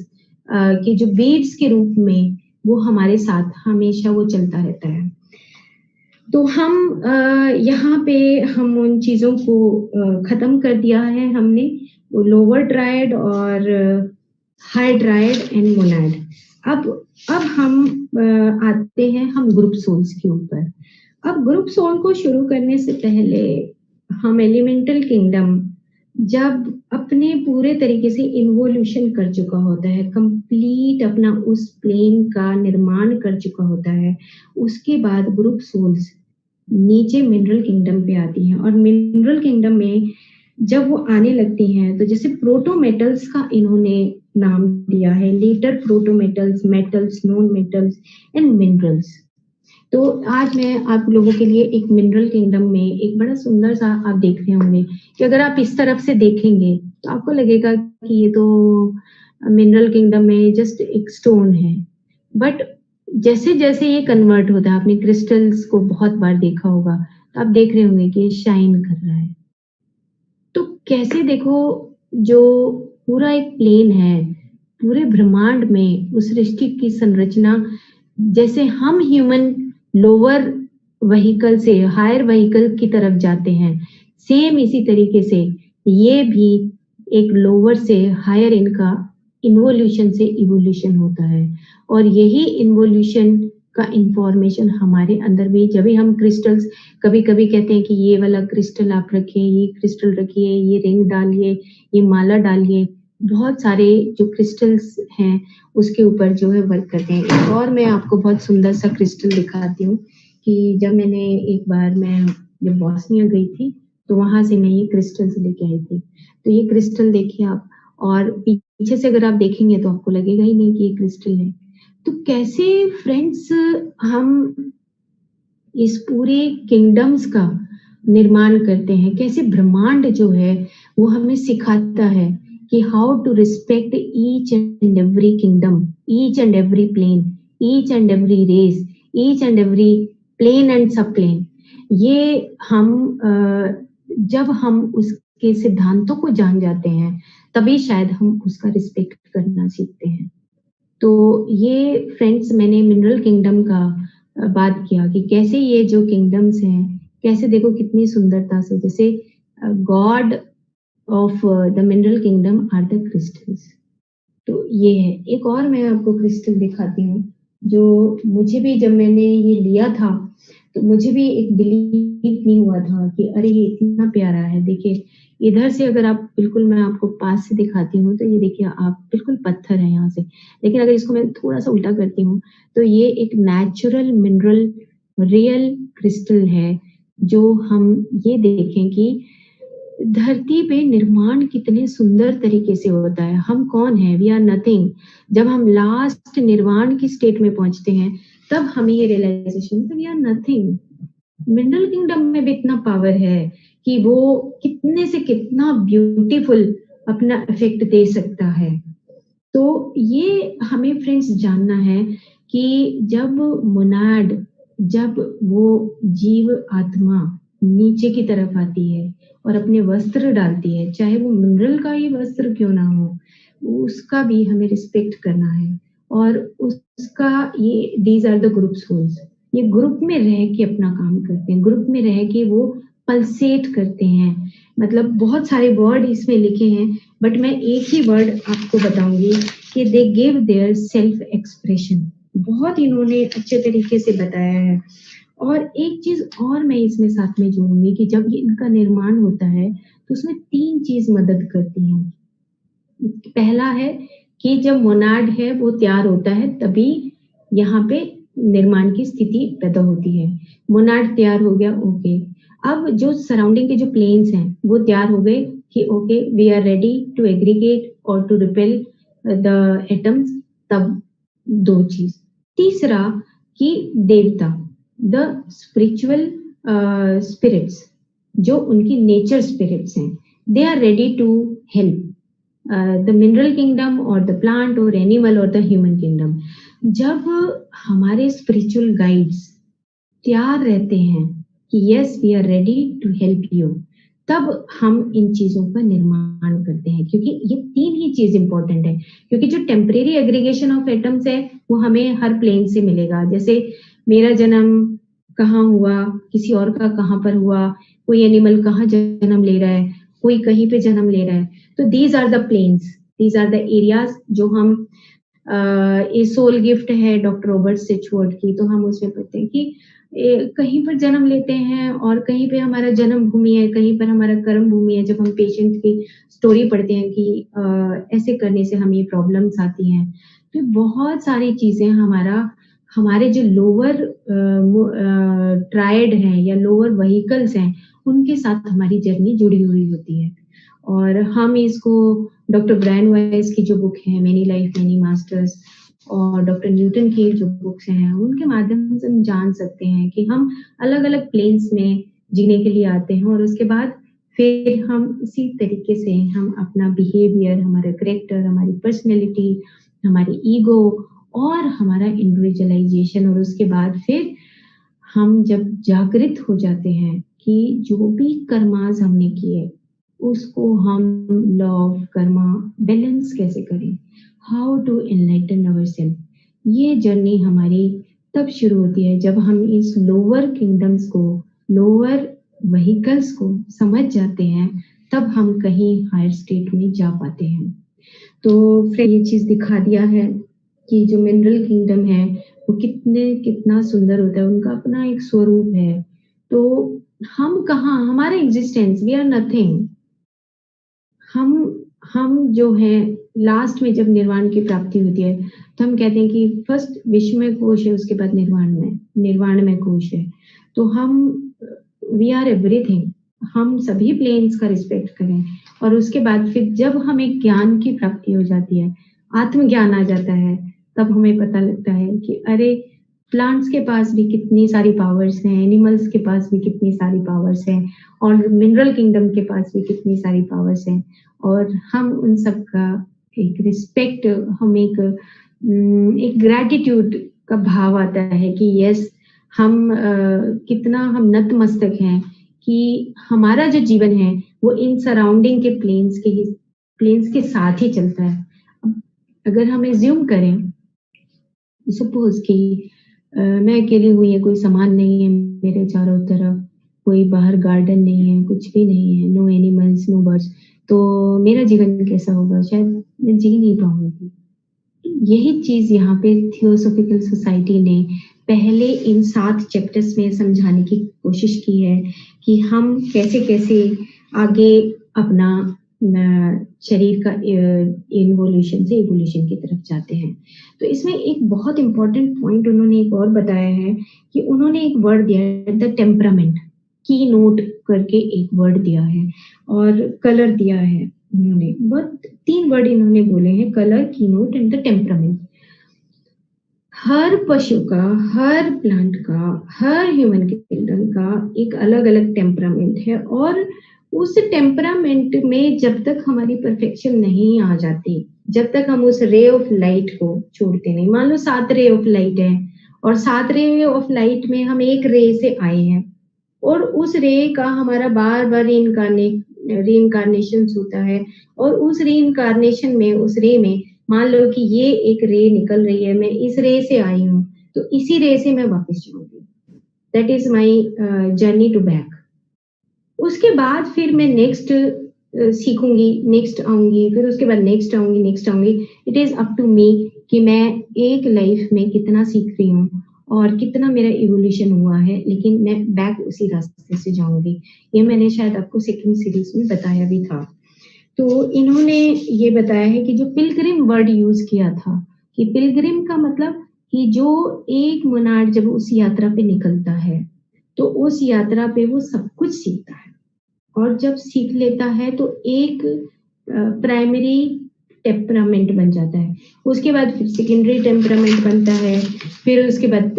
के जो बीड्स के रूप में, वो हमारे साथ हमेशा वो चलता रहता है। तो हम यहाँ पे हम उन चीजों को खत्म कर दिया है हमने, वो लोअर ट्रायड और हाई ट्रायड एंड मोनाड। अब हम आते हैं हम ग्रुप सोल्स के ऊपर। अब ग्रुप सोल को शुरू करने से पहले हम एलिमेंटल किंगडम जब अपने पूरे तरीके से इन्वोल्यूशन कर चुका होता है, कंप्लीट अपना उस प्लेन का निर्माण कर चुका होता है, उसके बाद ग्रुप सोल्स नीचे मिनरल किंगडम पे आती हैं। और मिनरल किंगडम में जब वो आने लगती हैं तो जैसे प्रोटोमेटल्स का इन्होंने नाम दिया है, later protometals, metals, non metals and minerals. तो आज मैं आप लोगों के लिए एक मिनरल किंगडम में एक बड़ा सुंदर सा आप देख रहे होंगे कि अगर आप इस तरफ से देखेंगे तो आपको लगेगा कि ये तो मिनरल किंगडम में जस्ट एक स्टोन है, बट जैसे जैसे ये कन्वर्ट होता है, आपने क्रिस्टल्स को बहुत बार देखा होगा, तो आप देख रहे होंगे कि ये शाइन कर रहा है। तो कैसे देखो, जो पूरा एक प्लेन है, पूरे ब्रह्मांड में उस सृष्टि की संरचना, जैसे हम ह्यूमन लोअर व्हीकल से हायर व्हीकल की तरफ जाते हैं, सेम इसी तरीके से ये भी एक लोअर से हायर इनका इन्वोल्यूशन से इवोल्यूशन होता है। और यही इन्वोल्यूशन का इंफॉर्मेशन हमारे अंदर भी, जब भी हम क्रिस्टल्स कभी कभी कहते हैं कि ये वाला क्रिस्टल आप रखिए, ये क्रिस्टल रखिए, ये रिंग डालिए, ये माला डालिए, बहुत सारे जो क्रिस्टल्स हैं उसके ऊपर जो है वर्क करते हैं। और मैं आपको बहुत सुंदर सा क्रिस्टल दिखाती हूँ कि जब मैंने एक बार मैं जब बॉस्निया गई थी तो वहां से मैं ये क्रिस्टल्स लेके आई थी। तो ये क्रिस्टल देखिए आप, और पीछे से अगर आप देखेंगे तो आपको लगेगा ही नहीं कि ये क्रिस्टल है। तो कैसे फ्रेंड्स हम इस पूरे किंगडम्स का निर्माण करते हैं, कैसे ब्रह्मांड जो है वो हमें सिखाता है कि how to respect each and every kingdom, each and every plane, each and every race, each and every plane and sub plane. ये हम जब हम उसके सिद्धांतों को जान जाते हैं तभी शायद हम उसका रिस्पेक्ट करना सीखते हैं। तो ये फ्रेंड्स मैंने मिनरल किंगडम का बात किया कि कैसे ये जो किंगडम्स हैं, कैसे देखो कितनी सुंदरता से, जैसे god of the mineral kingdom are the crystals. तो ये है। एक और मैं आपको क्रिस्टल दिखाती हूँ जो मुझे भी, जब मैंने ये लिया था तो मुझे भी एक बिलीव नहीं हुआ था कि अरे ये इतना प्यारा है। देखिए इधर से अगर आप, बिल्कुल मैं आपको पास से दिखाती हूँ तो ये देखिए आप, बिल्कुल पत्थर है यहाँ से, लेकिन अगर इसको मैं थोड़ा सा उल्टा करती हूँ तो ये एक नेचुरल मिनरल रियल क्रिस्टल है। जो हम ये देखें कि धरती पे निर्माण कितने सुंदर तरीके से होता है। हम कौन है? We are nothing. जब हम लास्ट निर्वाण की स्टेट में पहुंचते हैं तब हमें ये realization we are nothing. Mineral kingdom में भी इतना पावर है कि वो कितने से कितना ब्यूटीफुल अपना इफेक्ट दे सकता है। तो ये हमें फ्रेंड्स जानना है कि जब मोनाड, जब वो जीव आत्मा नीचे की तरफ आती है और अपने वस्त्र डालती है, चाहे वो मिनरल का ही वस्त्र क्यों ना हो, उसका भी हमें रिस्पेक्ट करना है। और उसका ये these are the group souls, ये ग्रुप में रह के अपना काम करते हैं, ग्रुप में रह के वो पल्सेट करते हैं। मतलब बहुत सारे वर्ड इसमें लिखे हैं, बट मैं एक ही वर्ड आपको बताऊंगी कि they give their self expression. बहुत इन्होंने अच्छे तरीके से बताया है। और एक चीज और मैं इसमें साथ में जोड़ूंगी कि जब ये इनका निर्माण होता है तो उसमें 3 चीज मदद करती हैं। पहला है कि जब मोनाड है वो तैयार होता है तभी यहाँ पे निर्माण की स्थिति पैदा होती है। मोनाड तैयार हो गया, ओके। अब जो सराउंडिंग के जो प्लेन्स हैं वो तैयार हो गए कि okay we are ready to aggregate और टू रिपेल द एटम्स। तब दो चीज। तीसरा कि देवता, द स्पिरिचुअल स्पिरिट्स, जो उनकी नेचर स्पिरिट्स हैं, they are ready to help the mineral kingdom और द प्लांट और एनिमल और द ह्यूमन किंगडम। जब हमारे स्पिरिचुअल गाइड्स तैयार रहते हैं कि yes we are ready to help you, तब हम इन चीजों का निर्माण करते हैं, क्योंकि ये तीन ही चीज इंपॉर्टेंट है। क्योंकि जो टेम्परेरी एग्रीगेशन ऑफ एटम्स है वो हमें हर प्लेन से मिलेगा। जैसे मेरा जन्म कहाँ हुआ, किसी और का कहाँ पर हुआ, कोई एनिमल कहाँ जन्म ले रहा है, कोई कहीं पे जन्म ले रहा है। तो these are the planes, these are the areas जो हम ये सोल गिफ्ट है डॉक्टर रॉबर्ट सिचवर्ड की, तो हम उसमें पढ़ते हैं कि कहीं पर जन्म लेते हैं और कहीं पे हमारा जन्म भूमि है, कहीं पर हमारा कर्म भूमि है। जब हम पेशेंट की स्टोरी पढ़ते हैं कि ऐसे करने से हमें प्रॉब्लम्स आती हैं, तो बहुत सारी चीजें हमारे जो लोअर ट्रायड हैं या लोअर व्हीकल्स हैं, उनके साथ हमारी जर्नी जुड़ी हुई होती है। और हम इसको डॉक्टर ब्रायन वाइस की जो बुक है मेनी लाइफ मेनी मास्टर्स और डॉक्टर न्यूटन की जो बुक्स हैं, उनके माध्यम से हम जान सकते हैं कि हम अलग अलग प्लेन्स में जीने के लिए आते हैं, और उसके बाद फिर हम इसी तरीके से हम अपना बिहेवियर, हमारा करेक्टर, हमारी पर्सनैलिटी, हमारी ईगो और हमारा इंडिविजुअलाइजेशन, और उसके बाद फिर हम जब जागृत हो जाते हैं कि जो भी कर्मास हमने किए उसको हम लॉ ऑफ कर्मा बैलेंस कैसे करें, हाउ टू एनलाइटन अवरसेल्फ। ये जर्नी हमारी तब शुरू होती है जब हम इस लोअर किंगडम्स को, लोअर व्हीकल्स को समझ जाते हैं, तब हम कहीं हायर स्टेट में जा पाते हैं। तो फिर ये चीज दिखा दिया है कि जो मिनरल किंगडम है वो कितना सुंदर होता है, उनका अपना एक स्वरूप है। तो हम कहाँ, हमारा एग्जिस्टेंस, वी आर नथिंग। हम जो है लास्ट में जब निर्वाण की प्राप्ति होती है तो हम कहते हैं कि फर्स्ट विश्व में कोश है, उसके बाद निर्वाण में कोश है। तो हम वी आर एवरीथिंग, हम सभी प्लेन्स का रिस्पेक्ट करें। और उसके बाद फिर जब हमें ज्ञान की प्राप्ति हो जाती है, आत्मज्ञान आ जाता है, तब हमें पता लगता है कि अरे प्लांट्स के पास भी कितनी सारी पावर्स हैं, एनिमल्स के पास भी कितनी सारी पावर्स हैं, और मिनरल किंगडम के पास भी कितनी सारी पावर्स हैं। और हम उन सब का एक रिस्पेक्ट, हम एक ग्रैटिट्यूड का भाव आता है कि यस हम कितना हम नतमस्तक हैं कि हमारा जो जीवन है वो इन सराउंडिंग के प्लेन्स के साथ ही चलता है। अगर हम एज्यूम करें, सपोज कि मैं अकेली हुई है, कोई सामान नहीं है मेरे चारों तरफ, कोई बाहर गार्डन नहीं है, कुछ भी नहीं है, नो एनिमल्स नो बर्ड्स, तो मेरा जीवन कैसा होगा? शायद मैं जी नहीं पाऊंगी। यही चीज यहाँ पे थियोसॉफिकल सोसाइटी ने पहले इन 7 चैप्टर्स में समझाने की कोशिश की है कि हम कैसे कैसे आगे अपना शरीर का इवोल्यूशन से इवोल्यूशन की तरफ जाते हैं। तो इसमें एक बहुत इंपॉर्टेंट पॉइंट उन्होंने एक और बताया है कि उन्होंने एक वर्ड दिया है, द टेम्परामेंट, की नोट करके एक वर्ड दिया है, और कलर दिया है उन्होंने। बहुत 3 वर्ड इन्होंने बोले हैं, कलर, की नोट एंड द टेम्परामेंट। हर पशु का, हर प्लांट का, हर ह्यूमन किंगडम का एक अलग अलग टेम्परामेंट है, और उस टेम्परामेंट में जब तक हमारी परफेक्शन नहीं आ जाती, जब तक हम उस रे ऑफ लाइट को छोड़ते नहीं, मान लो 7 रे ऑफ लाइट है और 7 रे ऑफ लाइट में हम एक रे से आए हैं, और उस रे का हमारा बार बार रीइंकारनेशन होता है, और उस रीइंकारनेशन में, उस रे में मान लो कि ये एक रे निकल रही है, मैं इस रे से आई हूँ, तो इसी रे से मैं वापस जाऊंगी। That is my journey to back. उसके बाद फिर मैं नेक्स्ट सीखूंगी, नेक्स्ट आऊंगी, फिर उसके बाद नेक्स्ट आऊंगी। It is up to me कि मैं एक लाइफ में कितना सीख रही हूँ और कितना मेरा इवोल्यूशन हुआ है, लेकिन मैं बैक उसी रास्ते से जाऊंगी। ये मैंने शायद आपको सेकंड सीरीज में बताया भी था। तो इन्होंने ये बताया है कि जो पिलग्रिम वर्ड यूज किया था, कि पिलग्रिम का मतलब कि जो एक मोनाड जब उस यात्रा पे निकलता है तो उस यात्रा पे वो सब कुछ सीखता है, और जब सीख लेता है तो एक प्राइमरी टेम्परामेंट बन जाता है, उसके बाद फिर सेकेंडरी टेम्परामेंट बनता है, फिर उसके बाद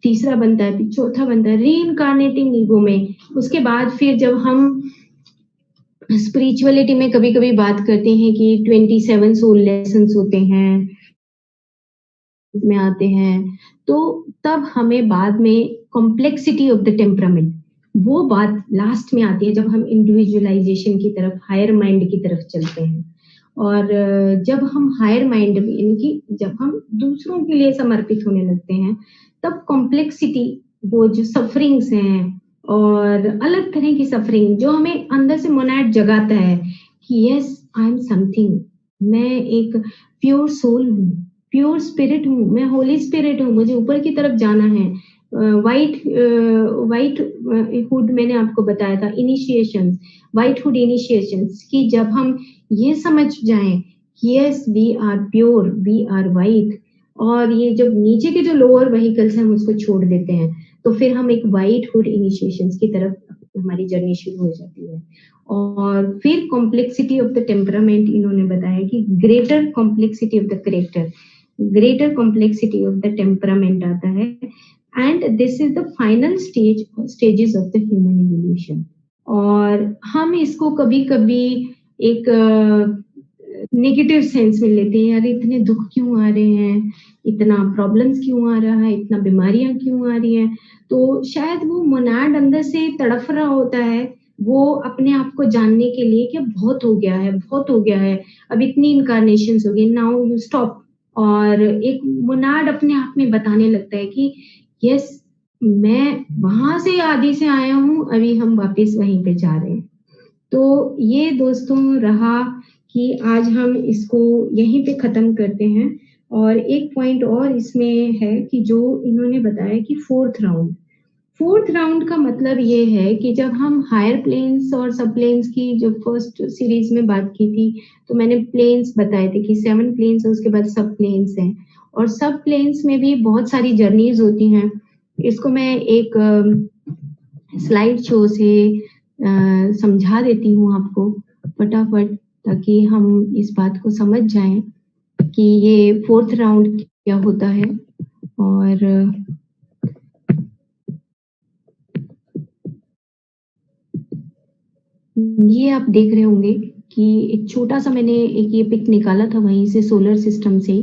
तीसरा बनता है, फिर चौथा बनता है रीइंकार्नेटिंग ईगो में। उसके बाद फिर जब हम स्पिरिचुअलिटी में कभी कभी बात करते हैं कि 27 सोल लेसन्स होते हैं में आते हैं, तो तब हमें बाद में कॉम्प्लेक्सिटी ऑफ द टेम्परामेंट वो बात लास्ट में आती है, जब हम इंडिविजुअलाइजेशन की तरफ, हायर माइंड की तरफ चलते हैं। और जब हम हायर माइंड में, यानी कि जब हम दूसरों के लिए समर्पित होने लगते हैं, तब कॉम्प्लेक्सिटी, वो जो सफरिंग्स हैं और अलग तरह की सफरिंग जो हमें अंदर से मोनाड जगाता है कि यस आई एम समथिंग, मैं एक प्योर सोल हूँ, प्योर स्पिरिट हूँ, मैं होली स्पिरिट हूँ, मुझे ऊपर की तरफ जाना है। वाइट हुड मैंने आपको बताया था, इनिशिएशन, वाइट हुड इनिशिएशंस, कि जब हम ये समझ जाएं yes we are pure, we are white, और ये जब नीचे के जो लोअर व्हीकल्स हैं हम उसको छोड़ देते हैं, तो फिर हम एक वाइट हुड इनिशिएशंस की तरफ हमारी जर्नी शुरू हो जाती है। और फिर कॉम्प्लेक्सिटी ऑफ द टेम्परामेंट इन्होंने बताया कि greater complexity of the character, greater complexity of the temperament आता है, and this is the final stages of the human evolution. और हम इसको कभी कभी एक नेगेटिव सेंस में लेते हैं, यार इतने दुख क्यों आ रहे हैं, इतना प्रॉब्लम्स क्यों आ रहा है, इतना बीमारियां क्यों आ रही हैं। तो शायद वो मोनाड अंदर से तड़फ रहा होता है, वो अपने आप को जानने के लिए कि बहुत हो गया है, बहुत हो गया है, अब इतनी इनकारनेशंस हो गई, नाउ यू स्टॉप। और एक मोनाड अपने आप में बताने लगता है कि यस मैं वहां से आदि से आया हूँ, अभी हम वापस वहीं पे जा रहे हैं। तो ये दोस्तों रहा कि आज हम इसको यहीं पे खत्म करते हैं। और एक पॉइंट और इसमें है कि जो इन्होंने बताया कि फोर्थ राउंड का मतलब ये है कि जब हम हायर प्लेन्स और सब प्लेन्स की जो फर्स्ट सीरीज में बात की थी, तो मैंने प्लेन्स बताए थे कि 7 प्लेन्स है, उसके बाद सब प्लेन्स हैं, और सब प्लेन्स में भी बहुत सारी जर्नीज होती हैं। इसको मैं एक स्लाइड शो से समझा देती हूँ आपको फटाफट, ताकि हम इस बात को समझ जाएं कि ये फोर्थ राउंड क्या होता है। और ये आप देख रहे होंगे कि एक छोटा सा मैंने एक ये पिक निकाला था वहीं से, सोलर सिस्टम से,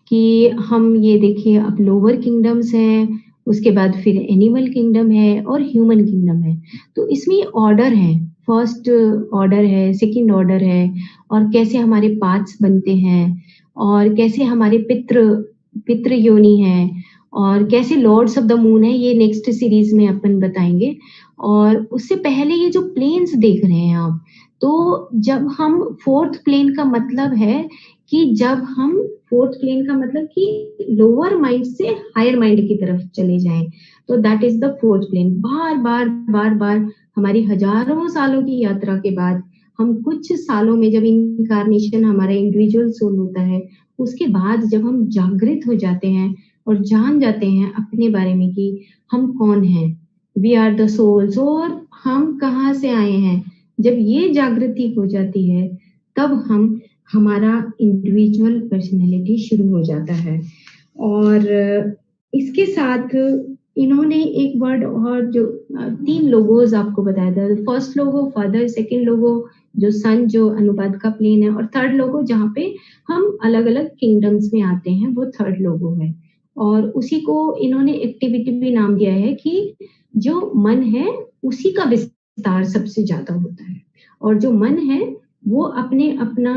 कि हम ये देखिए अब लोअर किंगडम्स हैं, उसके बाद फिर एनिमल किंगडम है और ह्यूमन किंगडम है। तो इसमें ऑर्डर है, फर्स्ट ऑर्डर है, सेकंड ऑर्डर है, और कैसे हमारे पाथ्स बनते हैं, और कैसे हमारे पितृ योनि है, और कैसे लॉर्ड्स ऑफ द मून है, ये नेक्स्ट सीरीज में अपन बताएंगे। और उससे पहले ये जो प्लेन्स देख रहे हैं आप, तो जब हम फोर्थ प्लेन का मतलब है कि जब हम फोर्थ प्लेन का मतलब कि लोअर माइंड से हायर माइंड की तरफ चले जाएं, तो that is the fourth plane. बार बार हमारी हजारों सालों की यात्रा के बाद हम कुछ सालों में, जब इनकारनेशन हमारा इंडिविजुअल सोल होता है, उसके बाद जब हम जागृत हो जाते हैं और जान जाते हैं अपने बारे में कि हम कौन हैं, वी आर द सोल्स, और हम कहाँ से आए हैं, जब ये जागृति हो जाती है तब हम, हमारा इंडिविजुअल पर्सनैलिटी शुरू हो जाता है। और इसके साथ इन्होंने एक वर्ड और जो 3 लोगोज आपको बताया था, फर्स्ट लोगो फादर, सेकंड लोगो जो सन जो अनुपात का प्लेन है, और थर्ड लोगो जहाँ पे हम अलग अलग किंगडम्स में आते हैं, वो थर्ड लोगो है। और उसी को इन्होंने एक्टिविटी भी नाम दिया है कि जो मन है उसी का विस्तार सबसे ज्यादा होता है, और जो मन है वो अपने अपना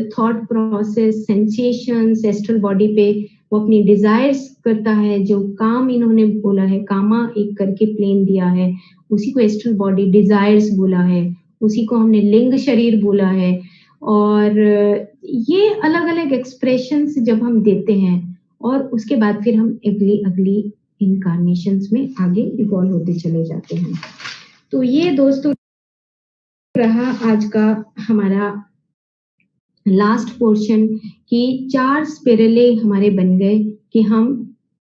thought process, sensations, astral body पे वो अपनी डिजायर्स करता है। जो काम इन्होंने बोला है, कामा एक करके प्लेन दिया है, उसी को एस्ट्रल बॉडी डिजायर्स बोला है, उसी को हमने लिंग शरीर बोला है। और ये अलग अलग एक्सप्रेशंस जब हम देते हैं, और उसके बाद फिर हम अगली अगली इनकारनेशंस में आगे इवॉल्व होते चले जाते हैं। तो ये दोस्तों रहा आज का हमारा लास्ट पोर्शन, कि 4 स्पिरले हमारे बन गए कि हम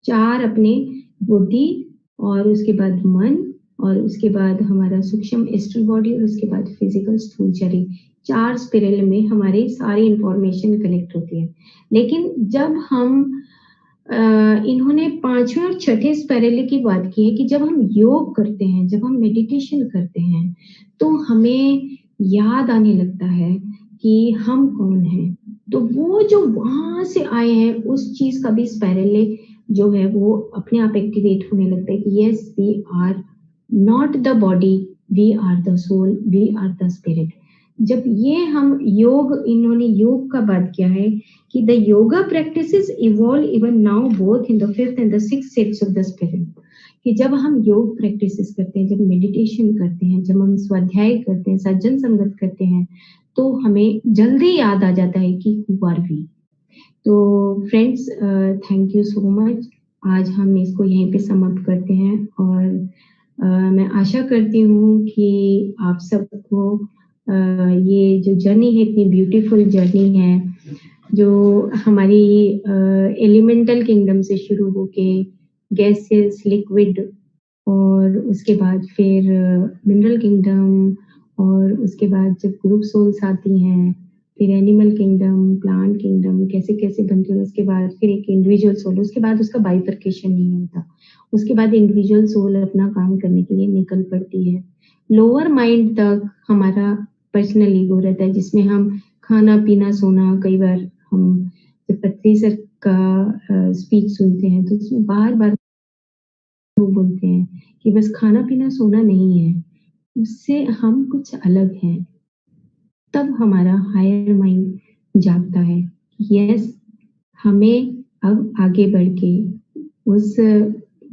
4 अपने बुद्धि और उसके बाद मन और उसके बाद हमारा सूक्ष्म एस्ट्रल बॉडी और उसके बाद फिजिकल स्थूल शरीर। 4 स्पिरल में हमारी सारी इंफॉर्मेशन कलेक्ट होती है। लेकिन जब हम इन्होंने 5वें और 6ठे स्पिरल की बात की है कि जब हम योग करते हैं, जब हम मेडिटेशन करते हैं, तो हमें याद आने लगता है कि हम कौन हैं। तो वो जो वहाँ से आए हैं, उस चीज़ का भी स्पिरल जो है वो अपने आप एक्टिवेट होने लगता है कि yes we are not the body, we are the soul, we are the spirit. जब ये हम इन्होंने योग का बात किया है कि the yoga practices evolve even now both in the 5th and the 6th states of the spirit. कि जब हम योग प्रैक्टिसेस करते हैं, जब मेडिटेशन करते हैं, जब हम स्वाध्याय करते हैं, सज्जन संगत करते हैं, तो हमें जल्दी याद आ जाता है कि हु आर वी। तो friends, thank you so much. आज हम इसको यहीं पे समाप्त करते हैं और मैं आशा करती हूँ कि आप सबको ये जो जर्नी है, इतनी ब्यूटीफुल जर्नी है, जो हमारी एलिमेंटल किंगडम से शुरू होके गैसेस, लिक्विड और उसके बाद फिर मिनरल किंगडम और उसके बाद जब ग्रुप सोल्स आती हैं, फिर एनिमल किंगडम, प्लांट किंगडम कैसे-कैसे बनती है, उसके बाद फिर एक इंडिविजुअल सोल, उसके बाद उसका बाइफरकेशन नहीं होता। उसके बाद इंडिविजुअल सोल अपना काम करने के लिए निकल पड़ती है। लोअर माइंड तक हमारा पर्सनल ईगो रहता है, जिसमें हम खाना-पीना, सोना, कई बार हम जब पत्नी सर का स्पीच सुनते हैं, तो उसमें बार-बार वो बोलते हैं कि बस खाना-पीना, सोना नहीं है, उससे हम कुछ अलग हैं। तब हमारा हायर माइंड जागता है। यस, हमें अब आगे बढ़ के उस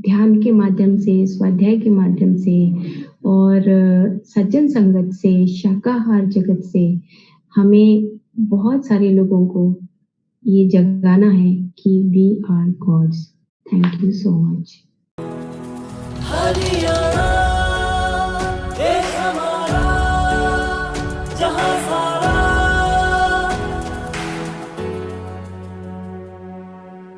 ध्यान के माध्यम से, स्वाध्याय के माध्यम से और सज्जन संगत से, शाकाहार जगत से हमें बहुत सारे लोगों को ये जगाना है कि we are gods. Thank you so much.